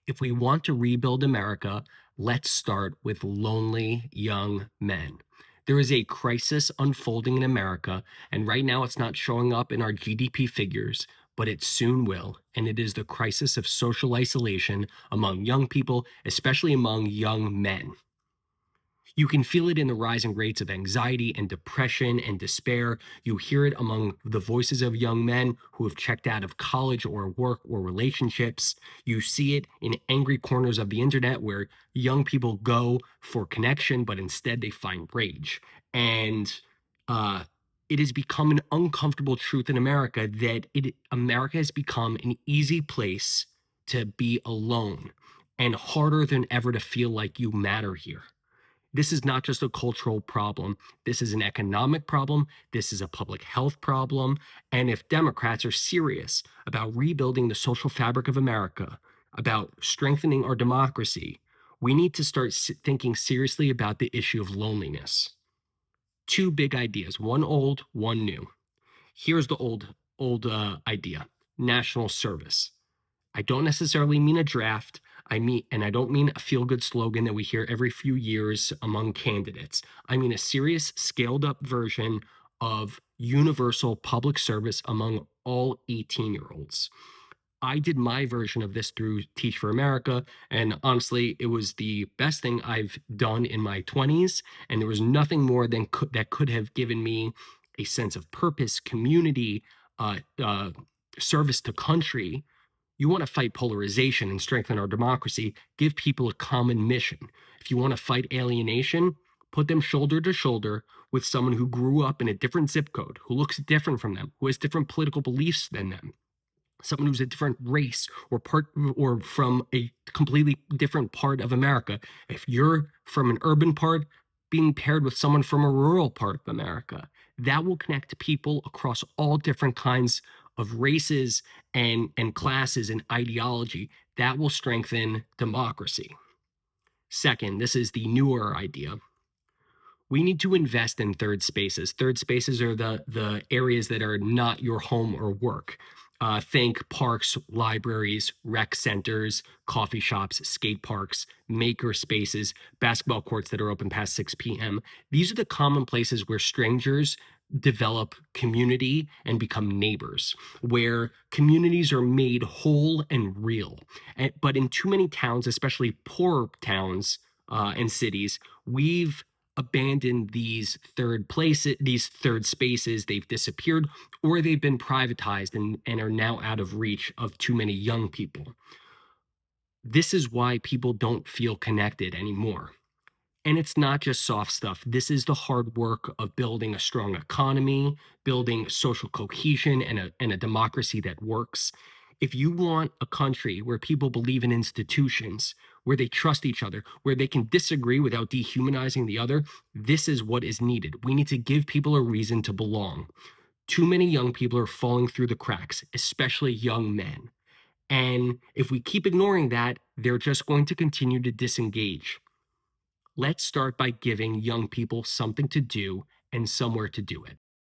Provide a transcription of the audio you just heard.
If we want to rebuild America, let's start with lonely young men. There is a crisis unfolding in America, and right now it's not showing up in our GDP figures, but it soon will. And it is the crisis of social isolation among young people, especially among young men. You can feel it in the rising rates of anxiety and depression and despair. You hear it among the voices of young men who have checked out of college or work or relationships. You see it in angry corners of the internet where young people go for connection, but instead they find rage. And uh, it has become an uncomfortable truth in America that America has become an easy place to be alone and harder than ever to feel like you matter here. This is not just a cultural problem. This is an economic problem. This is a public health problem. And if Democrats are serious about rebuilding the social fabric of America, about strengthening our democracy, we need to start thinking seriously about the issue of loneliness. Two big ideas, one old, one new. Here's the old idea: national service. I don't necessarily mean a draft. And I don't mean a feel good slogan that we hear every few years among candidates. I mean a serious, scaled up version of universal public service among all 18-year-olds. I did my version of this through Teach for America. And honestly, it was the best thing I've done in my 20s. And there was nothing more that could have given me a sense of purpose, community, uh, uh, service to country. You want to fight polarization and strengthen our democracy, give people a common mission. If you want to fight alienation, put them shoulder to shoulder with someone who grew up in a different zip code, who looks different from them, who has different political beliefs than them, someone who's a different race or from a completely different part of America. If you're from an urban part, being paired with someone from a rural part of America, that will connect people across all different kinds of races and classes and ideology. That will strengthen democracy. Second, this is the newer idea. We need to invest in third spaces. Third spaces are the areas that are not your home or work. Think parks, libraries, rec centers, coffee shops, skate parks, maker spaces, basketball courts that are open past 6 p.m. These are the common places where strangers develop community and become neighbors, where communities are made whole and real. But in too many towns, especially poor towns and cities, we've abandoned these third spaces. They've disappeared or they've been privatized and are now out of reach of too many young people. This is why people don't feel connected anymore. And it's not just soft stuff. This is the hard work of building a strong economy, building social cohesion and a democracy that works. If you want a country where people believe in institutions, where they trust each other, where they can disagree without dehumanizing the other, this is what is needed. We need to give people a reason to belong. Too many young people are falling through the cracks, especially young men. And if we keep ignoring that, they're just going to continue to disengage. Let's start by giving young people something to do and somewhere to do it.